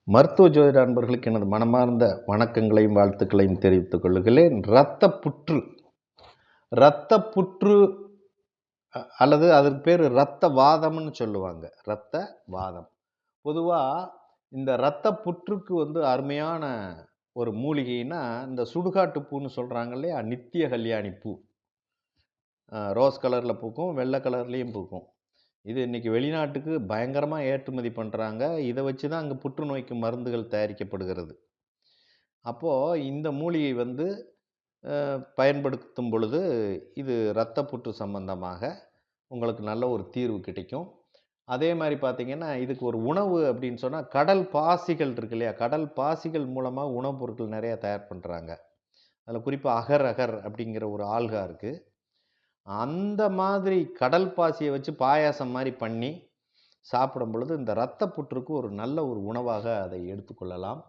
மருத்துவ ஜோதிட அன்பர்களுக்கு எனது மனமார்ந்த வணக்கங்களையும் வாழ்த்துக்களையும் தெரிவித்துக் கொள்கிறேன். இரத்த புற்று அல்லது அதற்கு பேர் இரத்த வாதம்னு சொல்லுவாங்க. இரத்த வாதம். பொதுவாக இந்த இரத்த புற்றுக்கு அருமையான ஒரு மூலிகைன்னா இந்த சுடுகாட்டு பூன்னு சொல்கிறாங்க இல்லையா, நித்திய கல்யாணி பூ. ரோஸ் கலரில் பூக்கும், வெள்ளை கலர்லேயும் பூக்கும். இது இன்றைக்கி வெளிநாட்டுக்கு பயங்கரமாக ஏற்றுமதி பண்ணுறாங்க. இதை வச்சு தான் அங்கே புற்றுநோய்க்கு மருந்துகள் தயாரிக்கப்படுகிறது. அப்போது இந்த மூலிகை பயன்படுத்தும் பொழுது இது இரத்த புற்று சம்பந்தமாக உங்களுக்கு நல்ல ஒரு தீர்வு கிடைக்கும். அதே மாதிரி பார்த்திங்கன்னா, இதுக்கு ஒரு உணவு அப்படின்னு சொன்னால் கடல் பாசிகள் இருக்கு இல்லையா, கடல் பாசிகள் மூலமாக உணவுப் பொருட்கள் நிறையா தயார் பண்ணுறாங்க. அதில் குறிப்பாக அகர் அகர் அப்படிங்கிற ஒரு ஆல்கா இருக்குது. அந்த மாதிரி கடல் பாசியை வச்சு பாயாசம் மாதிரி பண்ணி சாப்பிடும் பொழுது இந்த இரத்த புற்றுக்கு ஒரு நல்ல ஒரு உணவாக அதை எடுத்துக்கொள்ளலாம்.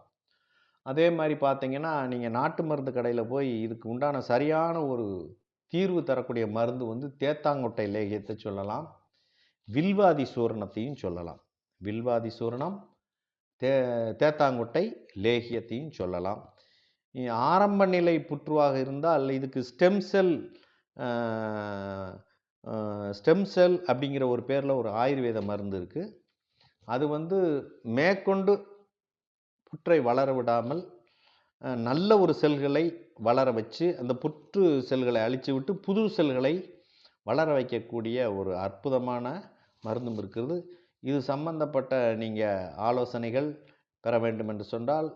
அதே மாதிரி பார்த்தீங்கன்னா, நீங்கள் நாட்டு மருந்து கடையில் போய் இதுக்கு உண்டான சரியான ஒரு தீர்வு தரக்கூடிய மருந்து தேத்தாங்கொட்டை லேகியத்தை சொல்லலாம், வில்வாதி சூரணத்தையும் சொல்லலாம். வில்வாதி சூரணம், தேத்தாங்கொட்டை லேகியத்தையும் சொல்லலாம். ஆரம்ப நிலை புற்றுவாக இருந்தால் இதுக்கு ஸ்டெம் செல் அப்படிங்கிற ஒரு பேரில் ஒரு ஆயுர்வேத மருந்து இருக்குது. அது மேற்கொண்டு புற்றை வளர விடாமல் நல்ல ஒரு செல்களை வளர வச்சு அந்த புற்று செல்களை அழித்து விட்டு புது செல்களை வளர வைக்கக்கூடிய ஒரு அற்புதமான மருந்தும் இருக்கிறது. இது சம்பந்தப்பட்ட நீங்கள் ஆலோசனைகள் பெற வேண்டும் என்று சொன்னால்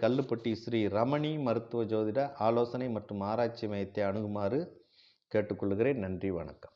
கல்லுப்பட்டி ஸ்ரீ ரமணி மருத்துவ ஜோதிட ஆலோசனை மற்றும் ஆராய்ச்சி மையத்தை அணுகுமாறு கேட்டுக்கொள்கிறேன். நன்றி, வணக்கம்.